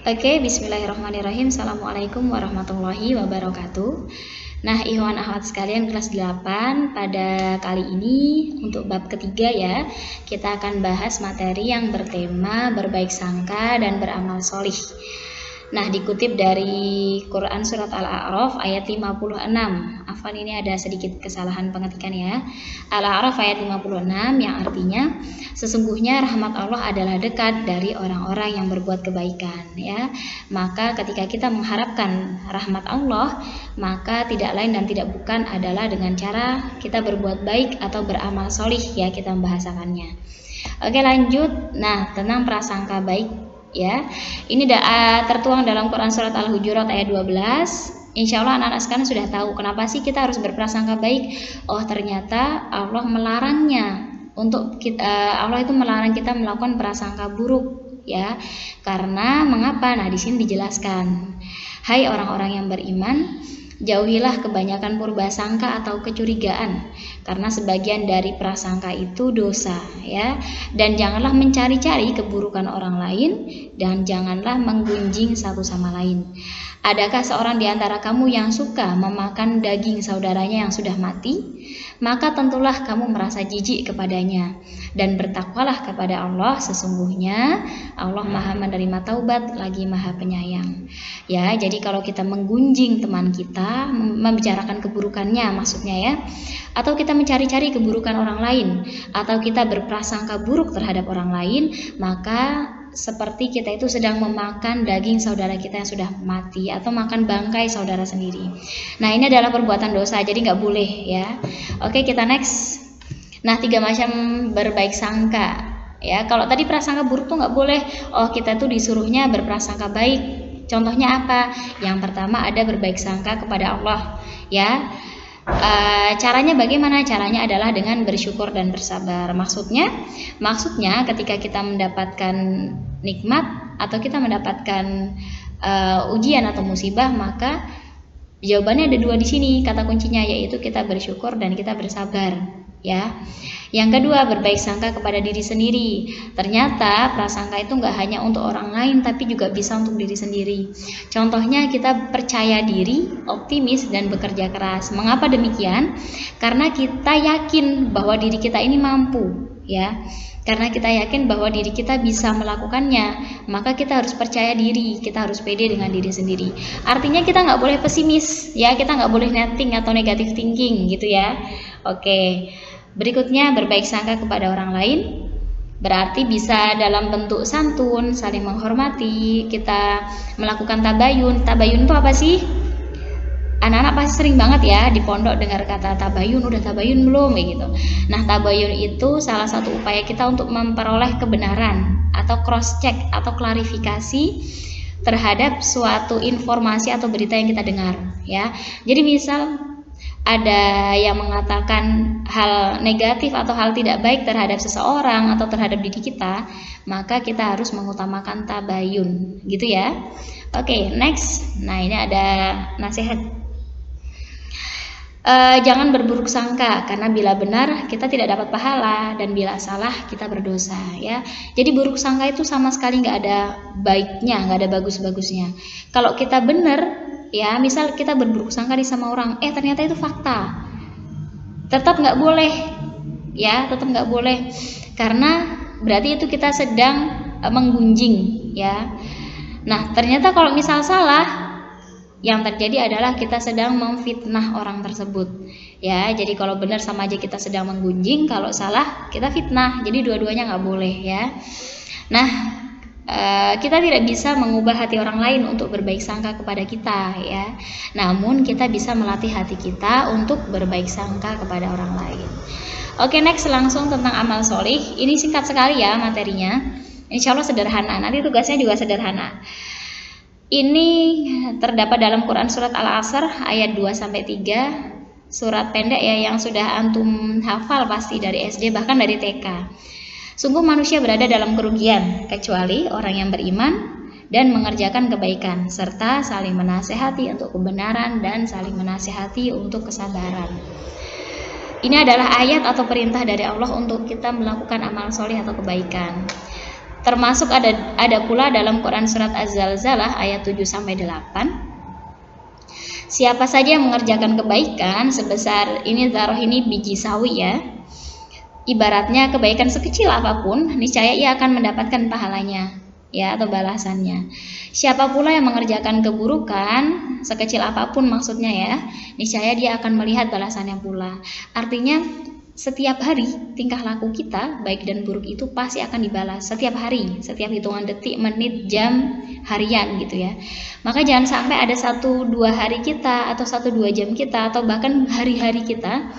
Oke, bismillahirrahmanirrahim. Assalamualaikum warahmatullahi wabarakatuh. Nah, ikhwan akhwat sekalian kelas 8, pada kali ini untuk bab ketiga ya, kita akan bahas materi yang bertema berbaik sangka dan beramal solih. Nah, dikutip dari Quran Surat Al-A'raf ayat 56. Afwan, ini ada sedikit kesalahan pengetikan ya. Al-A'raf ayat 56 yang artinya sesungguhnya rahmat Allah adalah dekat dari orang-orang yang berbuat kebaikan ya. Maka ketika kita mengharapkan rahmat Allah, maka tidak lain dan tidak bukan adalah dengan cara kita berbuat baik atau beramal solih ya, kita membahasakannya. Oke, lanjut. Nah, tentang prasangka baik ya, ini tertuang dalam Quran Surat Al-Hujurat ayat 12. Insya Allah anak-anak sekarang sudah tahu kenapa sih kita harus berprasangka baik. Oh, ternyata Allah melarangnya untuk kita, Allah itu melarang kita melakukan prasangka buruk ya. Karena mengapa? Nah, di sini dijelaskan. Hai orang-orang yang beriman, jauhilah kebanyakan purbasangka atau kecurigaan, karena sebagian dari prasangka itu dosa ya. Dan janganlah mencari-cari keburukan orang lain, dan janganlah menggunjing satu sama lain. Adakah seorang di antara kamu yang suka memakan daging saudaranya yang sudah mati? Maka tentulah kamu merasa jijik kepadanya, dan bertakwalah kepada Allah, sesungguhnya Allah Maha menerima taubat lagi Maha penyayang. Ya, jadi kalau kita menggunjing teman kita, membicarakan keburukannya maksudnya ya, atau kita mencari-cari keburukan orang lain, atau kita berprasangka buruk terhadap orang lain, maka seperti kita itu sedang memakan daging saudara kita yang sudah mati, atau makan bangkai saudara sendiri. Nah, ini adalah perbuatan dosa, jadi nggak boleh ya. Oke, kita next. Nah, 3 macam berbaik sangka ya. Kalau tadi prasangka buruk tuh nggak boleh. Oh, kita tuh disuruhnya berprasangka baik. Contohnya apa? Yang pertama ada berbaik sangka kepada Allah ya. Caranya bagaimana? Caranya adalah dengan bersyukur dan bersabar. Maksudnya ketika kita mendapatkan nikmat atau kita mendapatkan ujian atau musibah, maka jawabannya ada 2 di sini kata kuncinya, yaitu kita bersyukur dan kita bersabar ya. Yang kedua, berbaik sangka kepada diri sendiri. Ternyata prasangka itu nggak hanya untuk orang lain, tapi juga bisa untuk diri sendiri. Contohnya kita percaya diri, optimis, dan bekerja keras. Mengapa demikian? Karena kita yakin bahwa diri kita ini mampu ya. Karena kita yakin bahwa diri kita bisa melakukannya, maka kita harus percaya diri, kita harus pede dengan diri sendiri. Artinya kita nggak boleh pesimis ya, kita nggak boleh netting atau negative thinking gitu ya. Oke, berikutnya berbaik sangka kepada orang lain. Berarti bisa dalam bentuk santun, saling menghormati, kita melakukan tabayun. Tabayun itu apa sih? Anak-anak pasti sering banget ya di pondok dengar kata tabayun, udah tabayun belum kayak gitu. Nah, tabayun itu salah satu upaya kita untuk memperoleh kebenaran atau cross check atau klarifikasi terhadap suatu informasi atau berita yang kita dengar ya. Jadi misal ada yang mengatakan hal negatif atau hal tidak baik terhadap seseorang atau terhadap diri kita, maka kita harus mengutamakan tabayun gitu ya. Oke, next. Nah, ini ada nasihat. Jangan berburuk sangka, karena bila benar kita tidak dapat pahala, dan bila salah kita berdosa ya. Jadi buruk sangka itu sama sekali nggak ada baiknya, nggak ada bagus-bagusnya. Kalau kita benar ya, misal kita berburuk sangka di sama orang, ternyata itu fakta, tetap nggak boleh ya, tetap nggak boleh, karena berarti itu kita sedang menggunjing ya. Nah, ternyata kalau misal salah, yang terjadi adalah kita sedang memfitnah orang tersebut ya. Jadi kalau benar sama aja kita sedang menggunjing, kalau salah kita fitnah, jadi dua-duanya nggak boleh ya. Nah, kita tidak bisa mengubah hati orang lain untuk berbaik sangka kepada kita ya. Namun kita bisa melatih hati kita untuk berbaik sangka kepada orang lain. Oke, next, langsung tentang amal solih. Ini singkat sekali ya materinya, insya Allah sederhana, nanti tugasnya juga sederhana. Ini terdapat dalam Quran Surat Al-Asr ayat 2-3, surat pendek ya, yang sudah antum hafal pasti dari SD bahkan dari TK. Sungguh manusia berada dalam kerugian kecuali orang yang beriman dan mengerjakan kebaikan, serta saling menasehati untuk kebenaran dan saling menasehati untuk kesabaran. Ini adalah ayat atau perintah dari Allah untuk kita melakukan amal soleh atau kebaikan. Termasuk ada pula dalam Quran surat Az-Zalzalah ayat 7-8. Siapa saja yang mengerjakan kebaikan sebesar ini zarah ini biji sawi ya. Ibaratnya kebaikan sekecil apapun, niscaya ia akan mendapatkan pahalanya ya atau balasannya. Siapa pula yang mengerjakan keburukan sekecil apapun maksudnya ya, niscaya dia akan melihat balasannya pula. Artinya setiap hari tingkah laku kita baik dan buruk itu pasti akan dibalas setiap hari, setiap hitungan detik, menit, jam, harian gitu ya. Maka jangan sampai ada 1-2 hari kita atau 1-2 jam kita atau bahkan hari-hari kita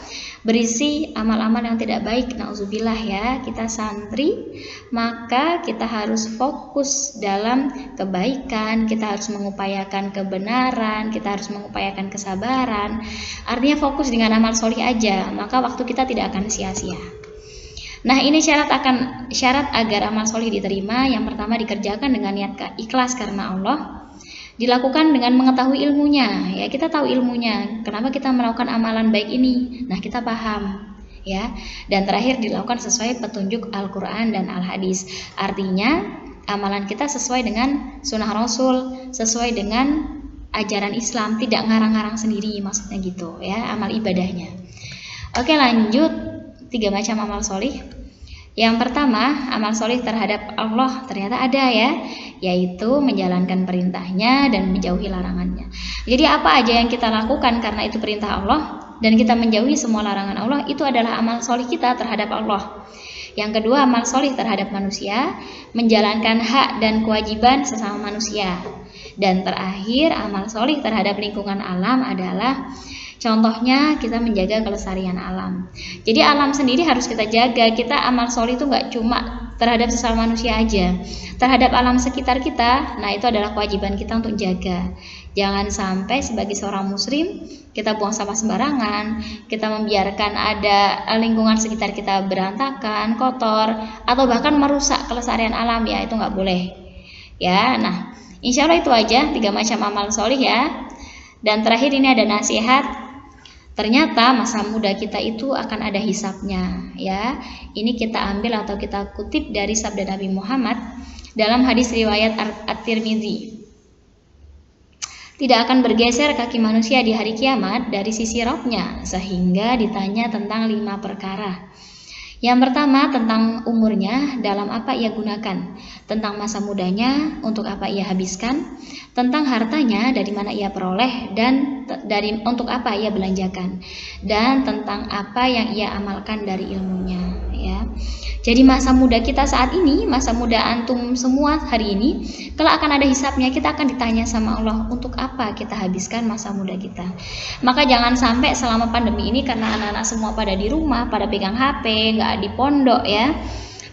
berisi amal-amal yang tidak baik. Nauzubillah ya, kita santri, maka kita harus fokus dalam kebaikan, kita harus mengupayakan kebenaran, kita harus mengupayakan kesabaran. Artinya fokus dengan amal solih aja, maka waktu kita tidak akan sia-sia. Nah, ini syarat agar amal solih diterima. Yang pertama, dikerjakan dengan niat ikhlas karena Allah. Dilakukan dengan mengetahui ilmunya, ya kita tahu ilmunya, kenapa kita melakukan amalan baik ini, nah kita paham, ya. Dan terakhir dilakukan sesuai petunjuk Al-Quran dan Al-Hadis, artinya amalan kita sesuai dengan sunnah Rasul, sesuai dengan ajaran Islam, tidak ngarang-ngarang sendiri, maksudnya gitu, ya amal ibadahnya. Oke, lanjut 3 macam amal solih. Yang pertama, amal solih terhadap Allah ternyata ada ya, yaitu menjalankan perintahnya dan menjauhi larangannya. Jadi apa aja yang kita lakukan karena itu perintah Allah dan kita menjauhi semua larangan Allah, itu adalah amal solih kita terhadap Allah. Yang kedua, amal solih terhadap manusia, menjalankan hak dan kewajiban sesama manusia. Dan terakhir, amal solih terhadap lingkungan alam adalah contohnya kita menjaga kelestarian alam. Jadi alam sendiri harus kita jaga. Kita amal solih itu nggak cuma terhadap sesama manusia aja, terhadap alam sekitar kita. Nah, itu adalah kewajiban kita untuk jaga. Jangan sampai sebagai seorang muslim kita buang sampah sembarangan, kita membiarkan ada lingkungan sekitar kita berantakan, kotor, atau bahkan merusak kelestarian alam, ya itu nggak boleh. Ya, nah insya Allah itu aja 3 macam amal solih ya. Dan terakhir ini ada nasihat. Ternyata masa muda kita itu akan ada hisabnya ya. Ini kita ambil atau kita kutip dari sabda Nabi Muhammad dalam hadis riwayat At-Tirmidzi. Tidak akan bergeser kaki manusia di hari kiamat dari sisi Rabbnya sehingga ditanya tentang 5 perkara. Yang pertama tentang umurnya, dalam apa ia gunakan, tentang masa mudanya, untuk apa ia habiskan, tentang hartanya, dari mana ia peroleh dan untuk apa ia belanjakan, dan tentang apa yang ia amalkan dari ilmunya ya. Jadi masa muda kita saat ini, masa muda antum semua hari ini, kalau akan ada hisabnya, kita akan ditanya sama Allah untuk apa kita habiskan masa muda kita. Maka jangan sampai selama pandemi ini karena anak-anak semua pada di rumah, pada pegang HP, nggak di pondok ya.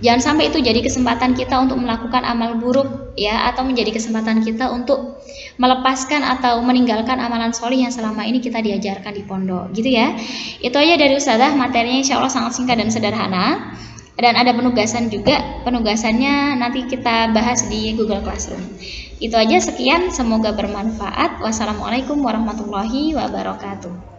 Jangan sampai itu jadi kesempatan kita untuk melakukan amal buruk ya, atau menjadi kesempatan kita untuk melepaskan atau meninggalkan amalan solih yang selama ini kita diajarkan di pondok gitu ya. Itu aja dari Ustazah, materinya insya Allah sangat singkat dan sederhana. Dan ada penugasan juga, penugasannya nanti kita bahas di Google Classroom. Itu aja, sekian, semoga bermanfaat. Wassalamualaikum warahmatullahi wabarakatuh.